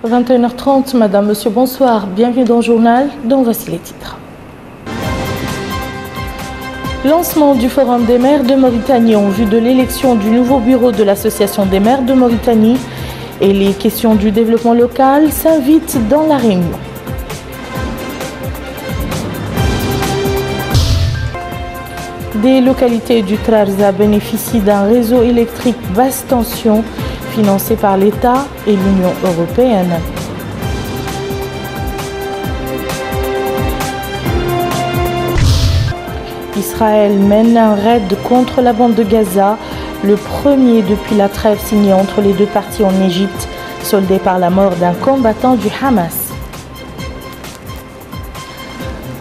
21h30, Madame, Monsieur, bonsoir. Bienvenue dans le journal, dont voici les titres. Lancement du Forum des maires de Mauritanie en vue de l'élection du nouveau bureau de l'Association des maires de Mauritanie et les questions du développement local s'invitent dans la réunion. Des localités du Trarza bénéficient d'un réseau électrique basse tension financé par l'État et l'Union européenne. Israël mène un raid contre la bande de Gaza, le premier depuis la trêve signée entre les deux parties en Égypte, soldée par la mort d'un combattant du Hamas.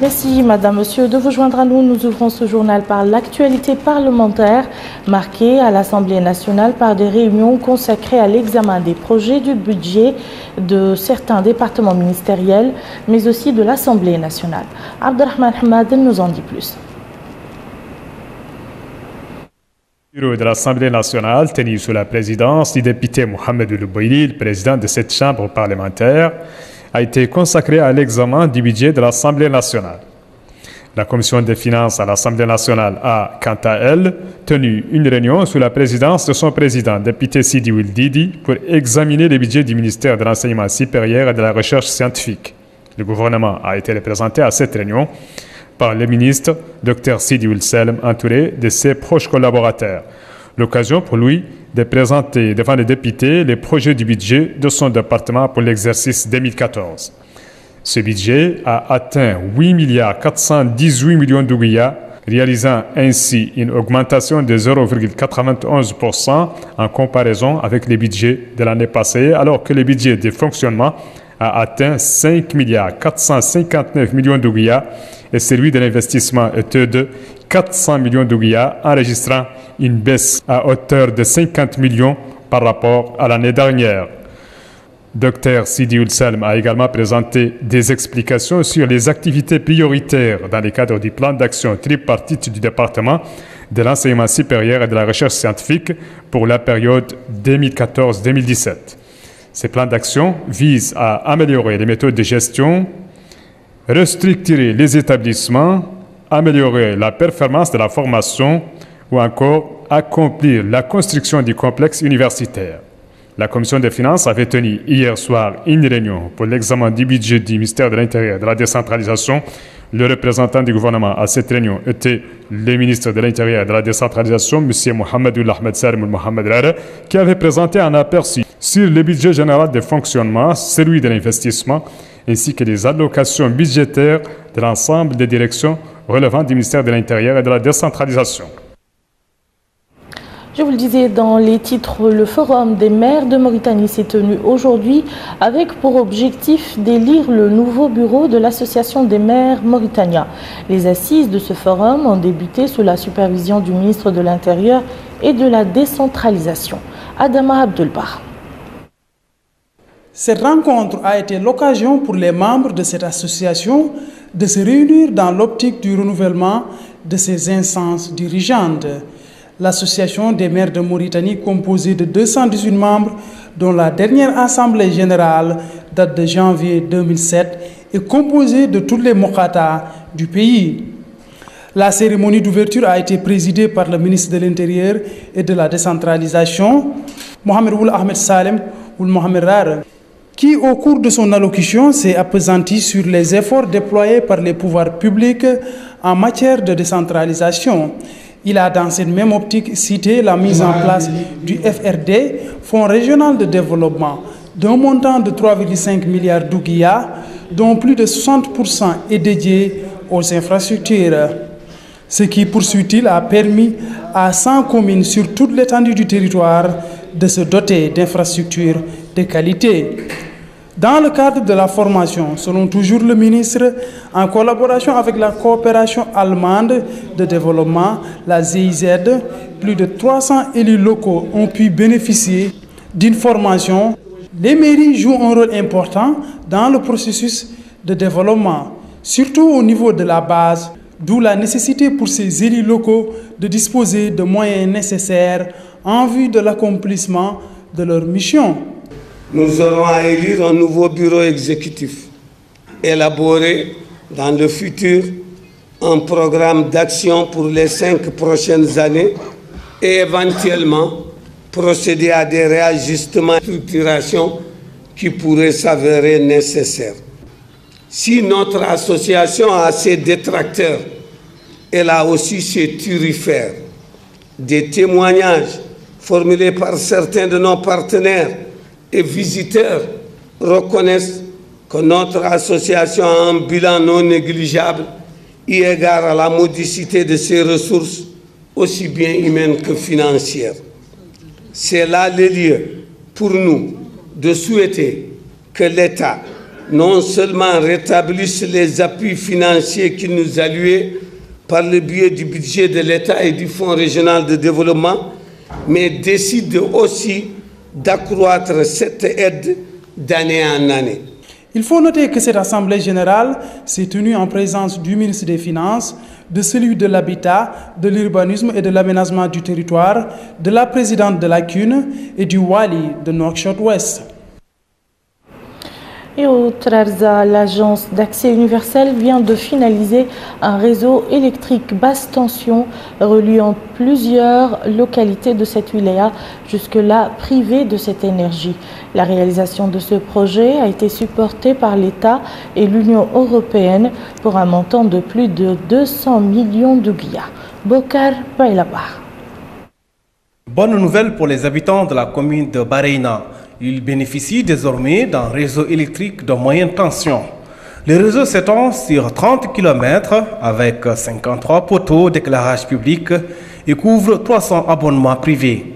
Merci Madame, Monsieur de vous joindre à nous. Nous ouvrons ce journal par l'actualité parlementaire marquée à l'Assemblée nationale par des réunions consacrées à l'examen des projets du budget de certains départements ministériels, mais aussi de l'Assemblée nationale. Abdelrahman Hamad nous en dit plus. Le bureau de l'Assemblée nationale, tenu sous la présidence du député Mohamed Louboili, le président de cette chambre parlementaire, a été consacré à l'examen du budget de l'Assemblée nationale. La commission des finances à l'Assemblée nationale a, quant à elle, tenu une réunion sous la présidence de son président, député Sidi Ould Didi, pour examiner le budget du ministère de l'Enseignement supérieur et de la Recherche scientifique. Le gouvernement a été représenté à cette réunion par le ministre Dr Sidi Ould Salem, entouré de ses proches collaborateurs. L'occasion pour lui de présenter devant les députés les projets du budget de son département pour l'exercice 2014. Ce budget a atteint 8,418 milliards d'ouïas, réalisant ainsi une augmentation de 0,91% en comparaison avec les budgets de l'année passée, alors que le budget de fonctionnement a atteint 5,459 milliards d'ouïas et celui de l'investissement était de 400 millions d'ouïas, enregistrant une baisse à hauteur de 50 millions par rapport à l'année dernière. Dr Sidi Ould Salem a également présenté des explications sur les activités prioritaires dans le cadre du plan d'action tripartite du département de l'enseignement supérieur et de la recherche scientifique pour la période 2014-2017. Ces plans d'action visent à améliorer les méthodes de gestion, restructurer les établissements, améliorer la performance de la formation ou encore accomplir la construction du complexe universitaire. La commission des finances avait tenu hier soir une réunion pour l'examen du budget du ministère de l'Intérieur et de la décentralisation. Le représentant du gouvernement à cette réunion était le ministre de l'Intérieur et de la décentralisation, M. Mohamed Ahmed Salem Mohamed Rare, qui avait présenté un aperçu sur le budget général de fonctionnement, celui de l'investissement, ainsi que les allocations budgétaires de l'ensemble des directions relevant du ministère de l'Intérieur et de la décentralisation. Je vous le disais dans les titres, le Forum des maires de Mauritanie s'est tenu aujourd'hui avec pour objectif d'élire le nouveau bureau de l'Association des maires mauritaniens. Les assises de ce forum ont débuté sous la supervision du ministre de l'Intérieur et de la décentralisation, Adama Abdelbar. Cette rencontre a été l'occasion pour les membres de cette association de se réunir dans l'optique du renouvellement de ses instances dirigeantes. L'Association des maires de Mauritanie, composée de 218 membres, dont la dernière assemblée générale date de janvier 2007, est composée de tous les Mokata du pays. La cérémonie d'ouverture a été présidée par le ministre de l'Intérieur et de la décentralisation, Mohamed Ould Ahmed Salem Ould Mohamed Rare, qui, au cours de son allocution, s'est appesanti sur les efforts déployés par les pouvoirs publics en matière de décentralisation. Il a, dans cette même optique, cité la mise en place du FRD, Fonds régional de développement, d'un montant de 3,5 milliards d'ouguias, dont plus de 60% est dédié aux infrastructures. Ce qui, poursuit-il, a permis à 100 communes sur toute l'étendue du territoire de se doter d'infrastructures de qualité. Dans le cadre de la formation, selon toujours le ministre, en collaboration avec la coopération allemande de développement, la GIZ, plus de 300 élus locaux ont pu bénéficier d'une formation. Les mairies jouent un rôle important dans le processus de développement, surtout au niveau de la base, d'où la nécessité pour ces élus locaux de disposer de moyens nécessaires en vue de l'accomplissement de leur mission. Nous aurons à élire un nouveau bureau exécutif, élaborer dans le futur un programme d'action pour les 5 prochaines années et éventuellement procéder à des réajustements de structuration qui pourraient s'avérer nécessaires. Si notre association a ses détracteurs, elle a aussi ses turifères. Des témoignages formulés par certains de nos partenaires et visiteurs reconnaissent que notre association a un bilan non négligeable eu égard à la modicité de ses ressources, aussi bien humaines que financières. C'est là le lieu pour nous de souhaiter que l'État non seulement rétablisse les appuis financiers qu'il nous a alloués par le biais du budget de l'État et du Fonds régional de développement, mais décide aussi d'accroître cette aide d'année en année. Il faut noter que cette Assemblée générale s'est tenue en présence du ministre des Finances, de celui de l'Habitat, de l'Urbanisme et de l'Aménagement du territoire, de la présidente de la CUN et du Wali de Nouakchott-Ouest. Et au Trarza, l'agence d'accès universel vient de finaliser un réseau électrique basse tension reliant plusieurs localités de cette wilaya, jusque-là privées de cette énergie. La réalisation de ce projet a été supportée par l'État et l'Union européenne pour un montant de plus de 200 millions d'ouguiya. Bokar Bailabar. Bonne nouvelle pour les habitants de la commune de Bareina. Ils bénéficient désormais d'un réseau électrique de moyenne tension. Le réseau s'étend sur 30 km avec 53 poteaux d'éclairage public et couvre 300 abonnements privés.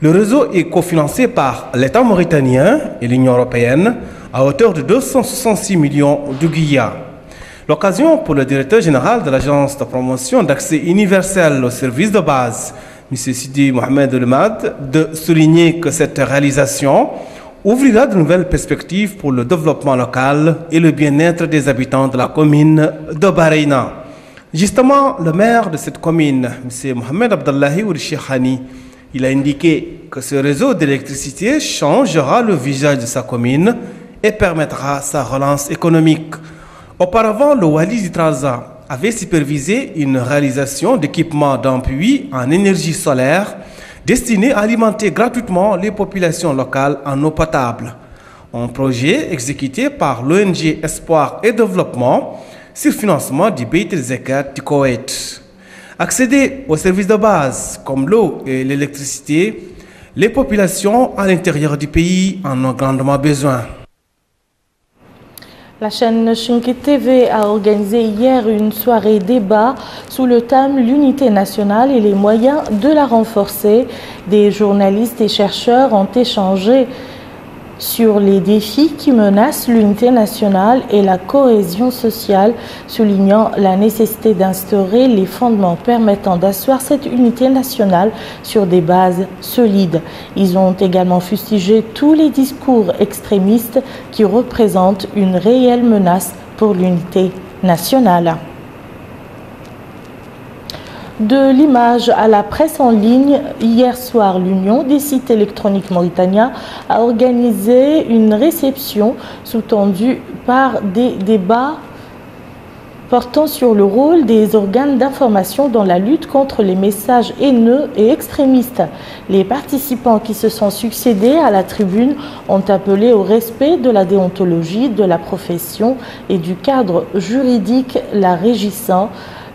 Le réseau est cofinancé par l'État mauritanien et l'Union européenne à hauteur de 266 millions d'ouguiya. L'occasion pour le directeur général de l'Agence de promotion d'accès universel aux services de base, M. Sidi Mohamed Elmad, de souligner que cette réalisation ouvrira de nouvelles perspectives pour le développement local et le bien-être des habitants de la commune de Bareina. Justement, le maire de cette commune, M. Mohamed Abdallahi Ourchikhani, il a indiqué que ce réseau d'électricité changera le visage de sa commune et permettra sa relance économique. Auparavant, le Wali du Trarza avait supervisé une réalisation d'équipements d'appui en énergie solaire destinés à alimenter gratuitement les populations locales en eau potable. Un projet exécuté par l'ONG Espoir et Développement sur financement du Beit el-Zakat du Koweït. Accéder aux services de base comme l'eau et l'électricité, les populations à l'intérieur du pays en ont grandement besoin. La chaîne Chinké TV a organisé hier une soirée débat sous le thème l'unité nationale et les moyens de la renforcer. Des journalistes et chercheurs ont échangé sur les défis qui menacent l'unité nationale et la cohésion sociale, soulignant la nécessité d'instaurer les fondements permettant d'asseoir cette unité nationale sur des bases solides. Ils ont également fustigé tous les discours extrémistes qui représentent une réelle menace pour l'unité nationale. De l'image à la presse en ligne, hier soir, l'Union des sites électroniques Mauritania a organisé une réception sous-tendue par des débats portant sur le rôle des organes d'information dans la lutte contre les messages haineux et extrémistes. Les participants qui se sont succédés à la tribune ont appelé au respect de la déontologie, de la profession et du cadre juridique la régissant,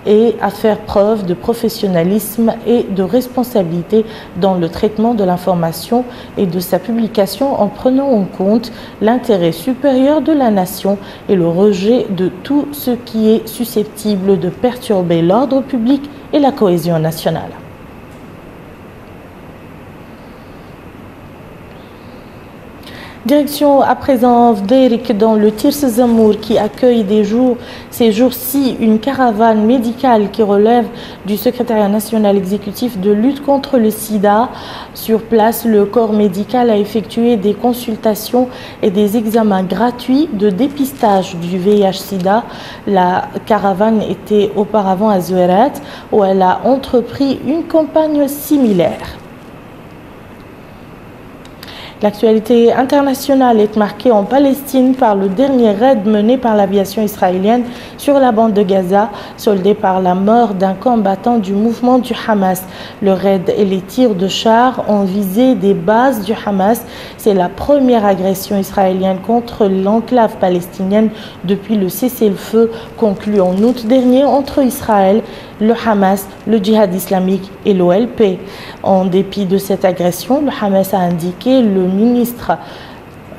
et à faire preuve de professionnalisme et de responsabilité dans le traitement de l'information et de sa publication en prenant en compte l'intérêt supérieur de la nation et le rejet de tout ce qui est susceptible de perturber l'ordre public et la cohésion nationale. Direction à présent Vderik dans le Tirs Zamour qui accueille ces jours-ci une caravane médicale qui relève du secrétariat national exécutif de lutte contre le sida. Sur place, le corps médical a effectué des consultations et des examens gratuits de dépistage du VIH-sida. La caravane était auparavant à Zouerat où elle a entrepris une campagne similaire. L'actualité internationale est marquée en Palestine par le dernier raid mené par l'aviation israélienne sur la bande de Gaza, soldé par la mort d'un combattant du mouvement du Hamas. Le raid et les tirs de chars ont visé des bases du Hamas. C'est la première agression israélienne contre l'enclave palestinienne depuis le cessez-le-feu conclu en août dernier entre Israël, le Hamas, le djihad islamique et l'OLP. En dépit de cette agression, le Hamas a indiqué le ministre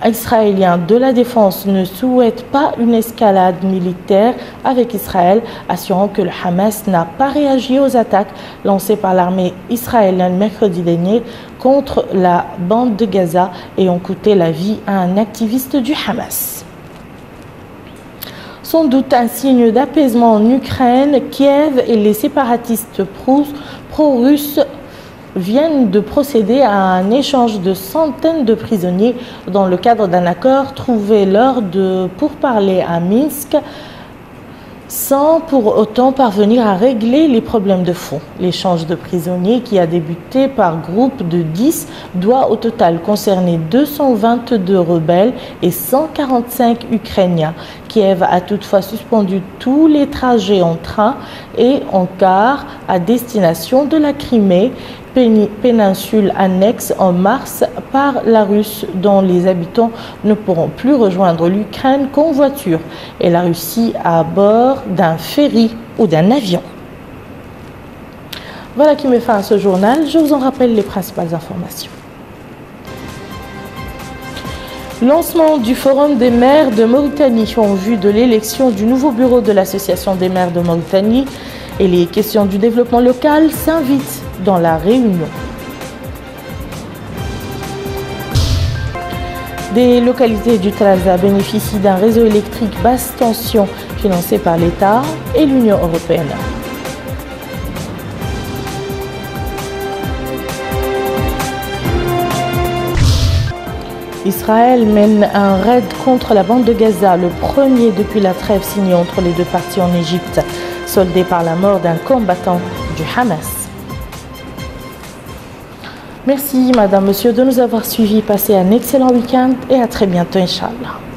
israélien de la Défense ne souhaite pas une escalade militaire avec Israël, assurant que le Hamas n'a pas réagi aux attaques lancées par l'armée israélienne mercredi dernier contre la bande de Gaza et ont coûté la vie à un activiste du Hamas. Sans doute un signe d'apaisement en Ukraine, Kiev et les séparatistes pro-russes viennent de procéder à un échange de centaines de prisonniers dans le cadre d'un accord trouvé lors de pourparlers à Minsk, sans pour autant parvenir à régler les problèmes de fond. L'échange de prisonniers, qui a débuté par groupe de 10, doit au total concerner 222 rebelles et 145 Ukrainiens. Kiev a toutefois suspendu tous les trajets en train et en car à destination de la Crimée, péninsule annexe en mars par la Russie, dont les habitants ne pourront plus rejoindre l'Ukraine qu'en voiture, et la Russie à bord d'un ferry ou d'un avion. Voilà qui met fin à ce journal. Je vous en rappelle les principales informations. Lancement du Forum des maires de Mauritanie en vue de l'élection du nouveau bureau de l'Association des maires de Mauritanie, et les questions du développement local s'invitent dans la réunion. Des localités du Trarza bénéficient d'un réseau électrique basse tension financé par l'État et l'Union européenne. Israël mène un raid contre la bande de Gaza, le premier depuis la trêve signée entre les deux parties en Égypte, soldé par la mort d'un combattant du Hamas. Merci, Madame, Monsieur, de nous avoir suivis. Passez un excellent week-end et à très bientôt, Inch'Allah.